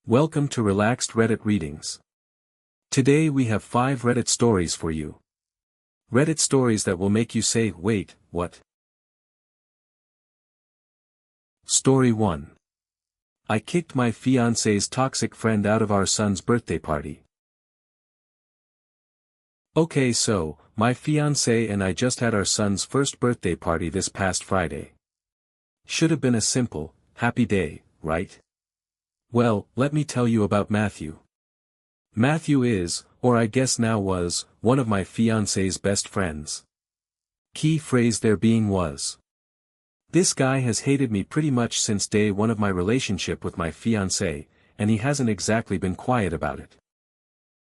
Welcome to Relaxed Reddit Readings. Today we have 5 Reddit stories for you. Reddit stories that will make you say, wait, what? Story 1. I kicked my fiance's toxic friend out of our son's birthday party. Okay, so, my fiance and I just had our son's first birthday party this past Friday. Should have been a simple, happy day, right? Well, let me tell you about Matthew. Matthew is, or I guess now was, one of my fiance's best friends. Key phrase there being was. This guy has hated me pretty much since day one of my relationship with my fiance, and he hasn't exactly been quiet about it.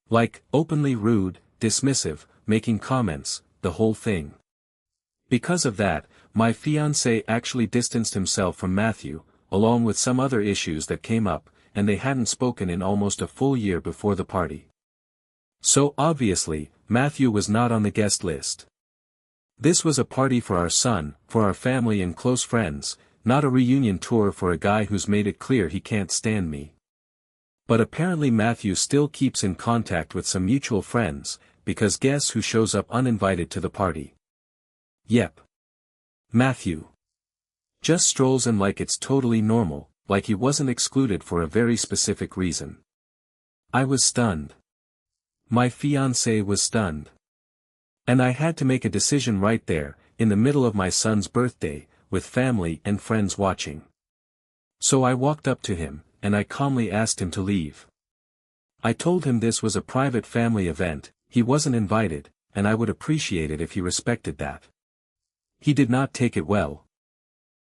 Like, openly rude, dismissive, making comments, the whole thing. Because of that, my fiance actually distanced himself from Matthew, along with some other issues that came up, and they hadn't spoken in almost a full year before the party. So obviously, Matthew was not on the guest list. This was a party for our son, for our family and close friends, not a reunion tour for a guy who's made it clear he can't stand me. But apparently Matthew still keeps in contact with some mutual friends, because guess who shows up uninvited to the party? Yep. Matthew. Just strolls in like it's totally normal, like he wasn't excluded for a very specific reason. I was stunned. My fiancé was stunned. And I had to make a decision right there, in the middle of my son's birthday, with family and friends watching. So I walked up to him, and I calmly asked him to leave. I told him this was a private family event, he wasn't invited, and I would appreciate it if he respected that. He did not take it well.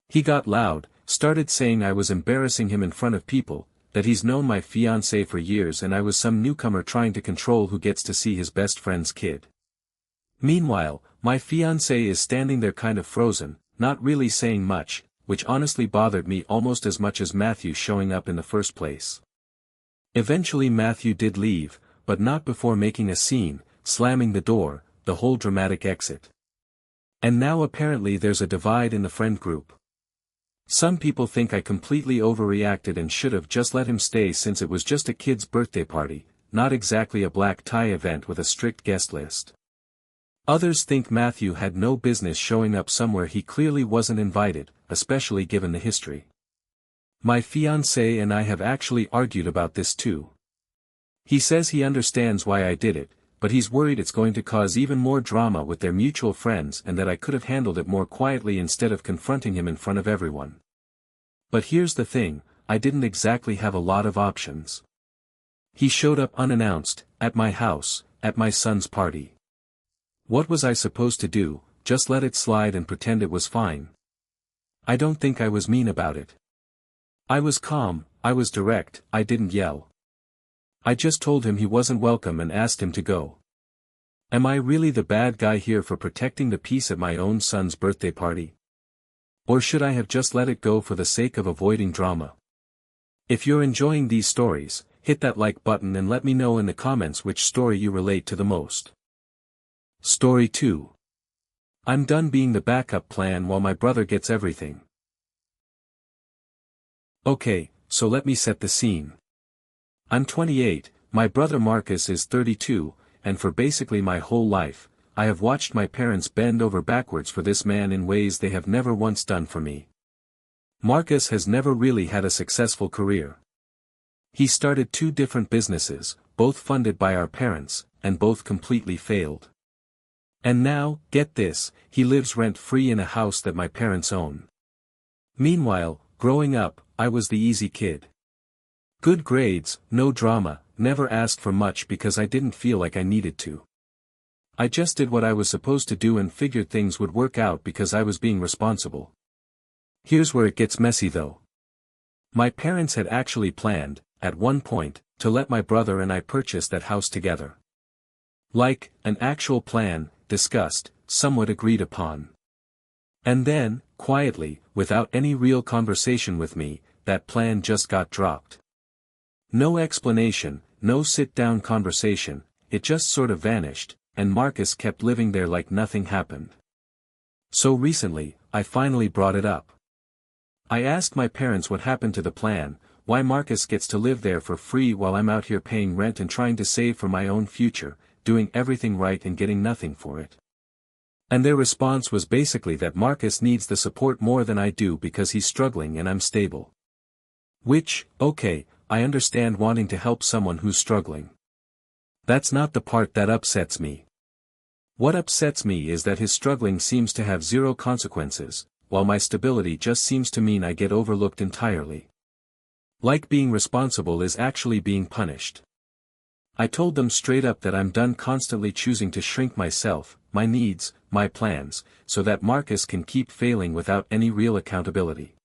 He got loud, started saying I was embarrassing him in front of people, that he's known my fiancé for years and I was some newcomer trying to control who gets to see his best friend's kid. Meanwhile, my fiancé is standing there kind of frozen, not really saying much, which honestly bothered me almost as much as Matthew showing up in the first place. Eventually Matthew did leave, but not before making a scene, slamming the door, the whole dramatic exit. And now apparently there's a divide in the friend group. Some people think I completely overreacted and should have just let him stay since it was just a kid's birthday party, not exactly a black tie event with a strict guest list. Others think Matthew had no business showing up somewhere he clearly wasn't invited, especially given the history. My fiancé and I have actually argued about this too. He says he understands why I did it, but he's worried it's going to cause even more drama with their mutual friends and that I could have handled it more quietly instead of confronting him in front of everyone. But here's the thing, I didn't exactly have a lot of options. He showed up unannounced, at my house, at my son's party. What was I supposed to do, just let it slide and pretend it was fine? I don't think I was mean about it. I was calm, I was direct, I didn't yell. I just told him he wasn't welcome and asked him to go. Am I really the bad guy here for protecting the peace at my own son's birthday party? Or should I have just let it go for the sake of avoiding drama? If you're enjoying these stories, hit that like button and let me know in the comments which story you relate to the most. Story 2. I'm done being the backup plan while my brother gets everything. Okay, so let me set the scene. I'm 28, my brother Marcus is 32, and for basically my whole life, I have watched my parents bend over backwards for this man in ways they have never once done for me. Marcus has never really had a successful career. He started 2 different businesses, both funded by our parents, and both completely failed. And now, get this, he lives rent-free in a house that my parents own. Meanwhile, growing up, I was the easy kid. Good grades, no drama, never asked for much because I didn't feel like I needed to. I just did what I was supposed to do and figured things would work out because I was being responsible. Here's where it gets messy though. My parents had actually planned, at one point, to let my brother and I purchase that house together. Like, an actual plan, discussed, somewhat agreed upon. And then, quietly, without any real conversation with me, that plan just got dropped. No explanation, no sit-down conversation, it just sort of vanished, and Marcus kept living there like nothing happened. So recently, I finally brought it up. I asked my parents what happened to the plan, why Marcus gets to live there for free while I'm out here paying rent and trying to save for my own future, doing everything right and getting nothing for it. And their response was basically that Marcus needs the support more than I do because he's struggling and I'm stable. Which, okay, I understand wanting to help someone who's struggling. That's not the part that upsets me. What upsets me is that his struggling seems to have zero consequences, while my stability just seems to mean I get overlooked entirely. Like being responsible is actually being punished. I told them straight up that I'm done constantly choosing to shrink myself, my needs, my plans, so that Marcus can keep failing without any real accountability.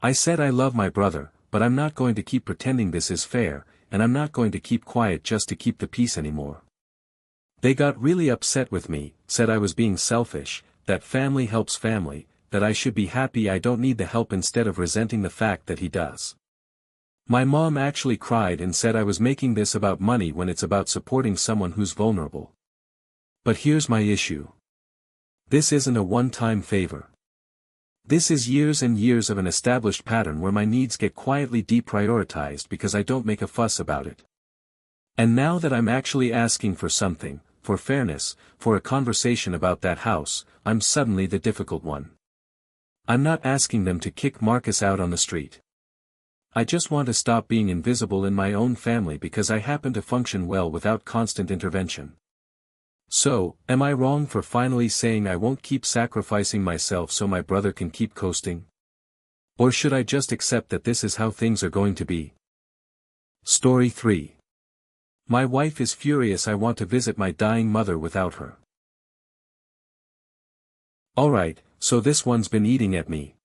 I said I love my brother, but I'm not going to keep pretending this is fair, and I'm not going to keep quiet just to keep the peace anymore. They got really upset with me, said I was being selfish, that family helps family, that I should be happy I don't need the help instead of resenting the fact that he does. My mom actually cried and said I was making this about money when it's about supporting someone who's vulnerable. But here's my issue. This isn't a one-time favor. This is years and years of an established pattern where my needs get quietly deprioritized because I don't make a fuss about it. And now that I'm actually asking for something, for fairness, for a conversation about that house, I'm suddenly the difficult one. I'm not asking them to kick Marcus out on the street. I just want to stop being invisible in my own family because I happen to function well without constant intervention. So, am I wrong for finally saying I won't keep sacrificing myself so my brother can keep coasting? Or should I just accept that this is how things are going to be? Story 3. My wife is furious I want to visit my dying mother without her. Alright, so this one's been eating at me.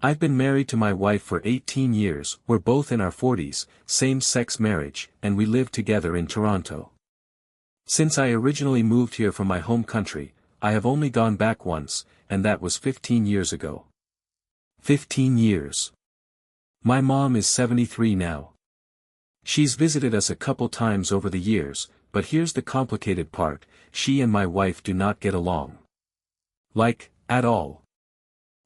I've been married to my wife for 18 years, we're both in our 40s, same-sex marriage, and we live together in Toronto. Since I originally moved here from my home country, I have only gone back once, and that was 15 years ago. 15 years. My mom is 73 now. She's visited us a couple times over the years, but here's the complicated part, she and my wife do not get along. Like, at all.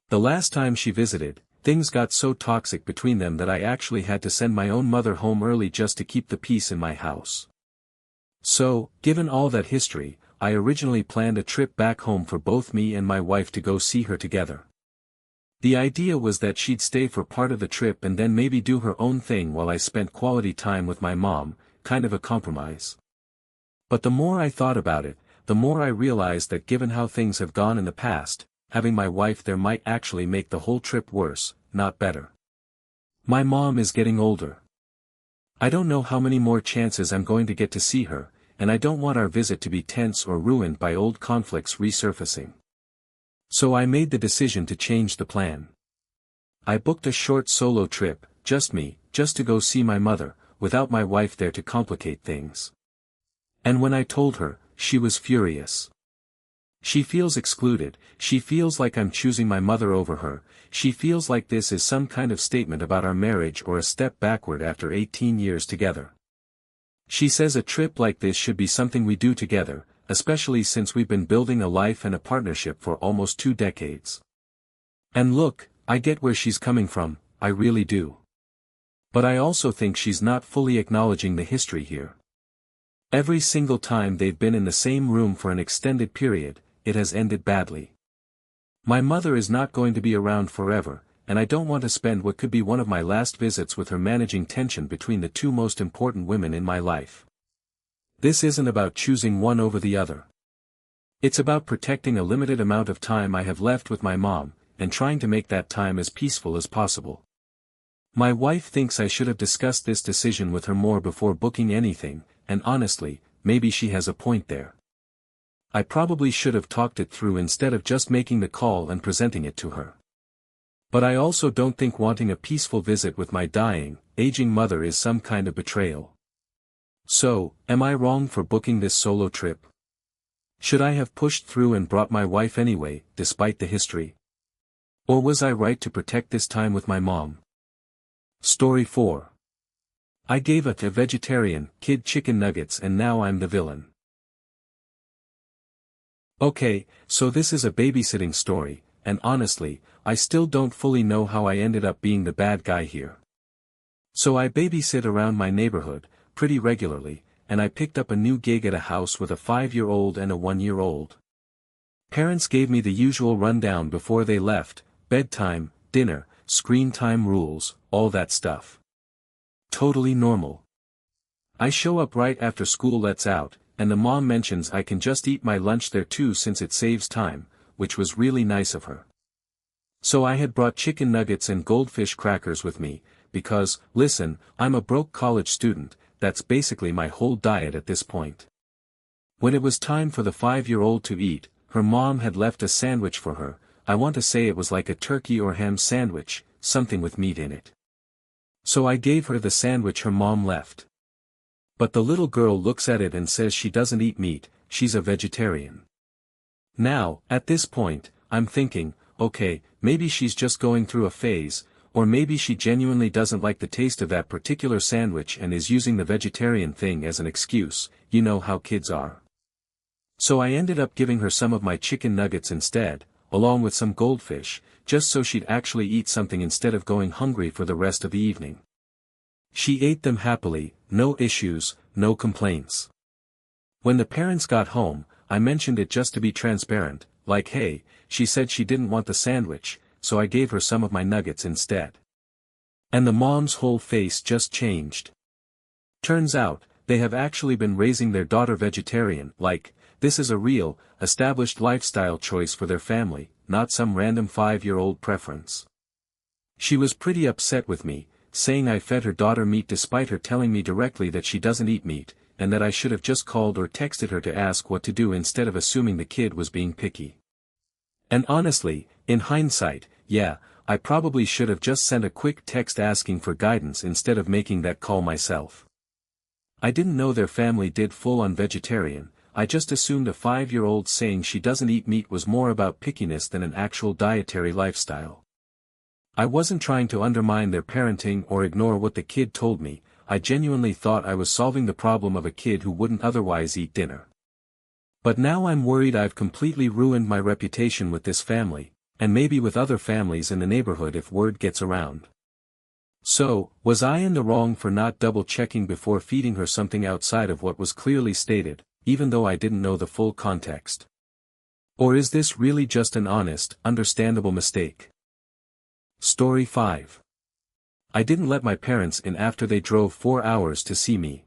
The last time she visited, things got so toxic between them that I actually had to send my own mother home early just to keep the peace in my house. So, given all that history, I originally planned a trip back home for both me and my wife to go see her together. The idea was that she'd stay for part of the trip and then maybe do her own thing while I spent quality time with my mom, kind of a compromise. But the more I thought about it, the more I realized that given how things have gone in the past, having my wife there might actually make the whole trip worse, not better. My mom is getting older. I don't know how many more chances I'm going to get to see her, and I don't want our visit to be tense or ruined by old conflicts resurfacing. So I made the decision to change the plan. I booked a short solo trip, just me, just to go see my mother, without my wife there to complicate things. And when I told her, she was furious. She feels excluded, she feels like I'm choosing my mother over her, she feels like this is some kind of statement about our marriage or a step backward after 18 years together. She says a trip like this should be something we do together, especially since we've been building a life and a partnership for almost 2 decades. And look, I get where she's coming from, I really do. But I also think she's not fully acknowledging the history here. Every single time they've been in the same room for an extended period, it has ended badly. My mother is not going to be around forever, and I don't want to spend what could be one of my last visits with her managing tension between the two most important women in my life. This isn't about choosing one over the other. It's about protecting a limited amount of time I have left with my mom, and trying to make that time as peaceful as possible. My wife thinks I should have discussed this decision with her more before booking anything, and honestly, maybe she has a point there. I probably should have talked it through instead of just making the call and presenting it to her. But I also don't think wanting a peaceful visit with my dying, aging mother is some kind of betrayal. So, am I wrong for booking this solo trip? Should I have pushed through and brought my wife anyway, despite the history? Or was I right to protect this time with my mom? Story 4. I gave a vegetarian kid chicken nuggets and now I'm the villain. Okay, so this is a babysitting story, and honestly, I still don't fully know how I ended up being the bad guy here. So I babysit around my neighborhood, pretty regularly, and I picked up a new gig at a house with a 5-year-old and a 1-year-old. Parents gave me the usual rundown before they left: bedtime, dinner, screen time rules, all that stuff. Totally normal. I show up right after school lets out, and the mom mentions I can just eat my lunch there too since it saves time, which was really nice of her. So I had brought chicken nuggets and goldfish crackers with me, because, listen, I'm a broke college student, that's basically my whole diet at this point. When it was time for the 5-year-old to eat, her mom had left a sandwich for her. I want to say it was like a turkey or ham sandwich, something with meat in it. So I gave her the sandwich her mom left. But the little girl looks at it and says she doesn't eat meat, she's a vegetarian. Now, at this point, I'm thinking, okay, maybe she's just going through a phase, or maybe she genuinely doesn't like the taste of that particular sandwich and is using the vegetarian thing as an excuse. You know how kids are. So I ended up giving her some of my chicken nuggets instead, along with some goldfish, just so she'd actually eat something instead of going hungry for the rest of the evening. She ate them happily, no issues, no complaints. When the parents got home, I mentioned it just to be transparent, like hey, she said she didn't want the sandwich, so I gave her some of my nuggets instead. And the mom's whole face just changed. Turns out, they have actually been raising their daughter vegetarian, like, this is a real, established lifestyle choice for their family, not some random 5-year-old preference. She was pretty upset with me, saying I fed her daughter meat despite her telling me directly that she doesn't eat meat, and that I should have just called or texted her to ask what to do instead of assuming the kid was being picky. And honestly, in hindsight, yeah, I probably should have just sent a quick text asking for guidance instead of making that call myself. I didn't know their family did full-on vegetarian. I just assumed a 5-year-old saying she doesn't eat meat was more about pickiness than an actual dietary lifestyle. I wasn't trying to undermine their parenting or ignore what the kid told me. I genuinely thought I was solving the problem of a kid who wouldn't otherwise eat dinner. But now I'm worried I've completely ruined my reputation with this family, and maybe with other families in the neighborhood if word gets around. So, was I in the wrong for not double-checking before feeding her something outside of what was clearly stated, even though I didn't know the full context? Or is this really just an honest, understandable mistake? Story 5. I didn't let my parents in after they drove 4 hours to see me.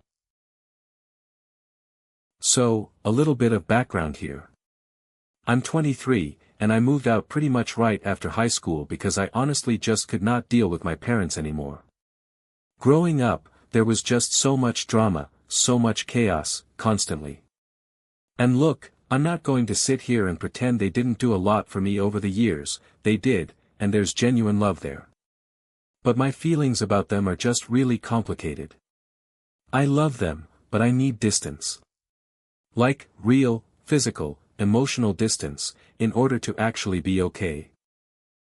So, a little bit of background here. I'm 23, and I moved out pretty much right after high school because I honestly just could not deal with my parents anymore. Growing up, there was just so much drama, so much chaos, constantly. And look, I'm not going to sit here and pretend they didn't do a lot for me over the years. They did, and there's genuine love there. But my feelings about them are just really complicated. I love them, but I need distance. Like, real, physical, emotional distance, in order to actually be okay.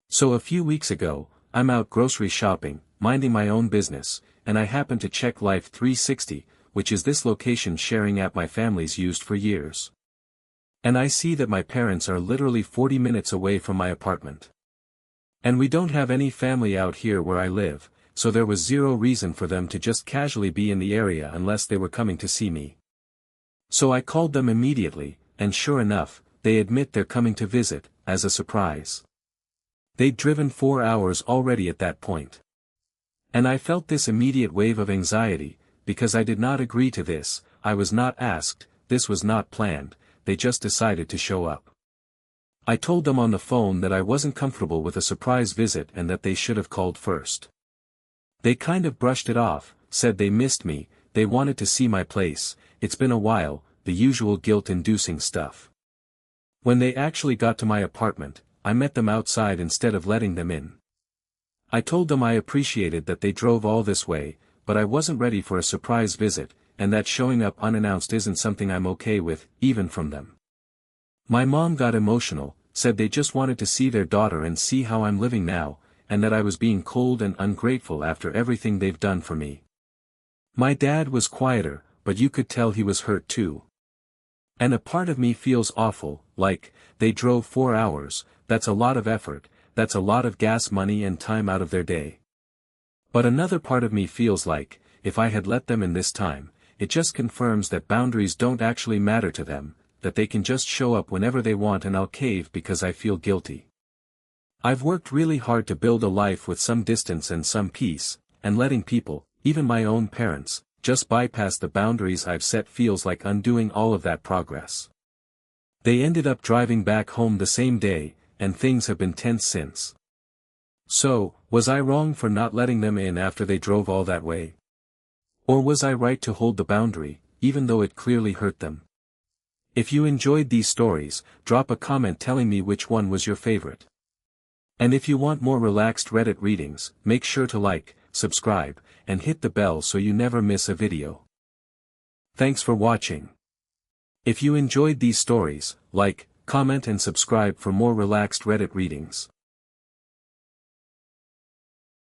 So a few weeks ago, I'm out grocery shopping, minding my own business, and I happen to check Life 360, which is this location sharing app my family's used for years. And I see that my parents are literally 40 minutes away from my apartment. And we don't have any family out here where I live, so there was zero reason for them to just casually be in the area unless they were coming to see me. So I called them immediately, and sure enough, they admit they're coming to visit, as a surprise. They'd driven 4 hours already at that point. And I felt this immediate wave of anxiety, because I did not agree to this, I was not asked, this was not planned, they just decided to show up. I told them on the phone that I wasn't comfortable with a surprise visit and that they should have called first. They kind of brushed it off, said they missed me, they wanted to see my place, it's been a while, the usual guilt-inducing stuff. When they actually got to my apartment, I met them outside instead of letting them in. I told them I appreciated that they drove all this way, but I wasn't ready for a surprise visit, and that showing up unannounced isn't something I'm okay with, even from them. My mom got emotional, said they just wanted to see their daughter and see how I'm living now, and that I was being cold and ungrateful after everything they've done for me. My dad was quieter, but you could tell he was hurt too. And a part of me feels awful, like, they drove 4 hours, that's a lot of effort, that's a lot of gas money and time out of their day. But another part of me feels like, if I had let them in this time, it just confirms that boundaries don't actually matter to them, that they can just show up whenever they want and I'll cave because I feel guilty. I've worked really hard to build a life with some distance and some peace, and letting people, even my own parents, just bypass the boundaries I've set feels like undoing all of that progress. They ended up driving back home the same day, and things have been tense since. So, was I wrong for not letting them in after they drove all that way? Or was I right to hold the boundary, even though it clearly hurt them? If you enjoyed these stories, drop a comment telling me which one was your favorite. And if you want more relaxed Reddit readings, make sure to like, subscribe, and hit the bell so you never miss a video. Thanks for watching. If you enjoyed these stories, like, comment and subscribe for more relaxed Reddit readings.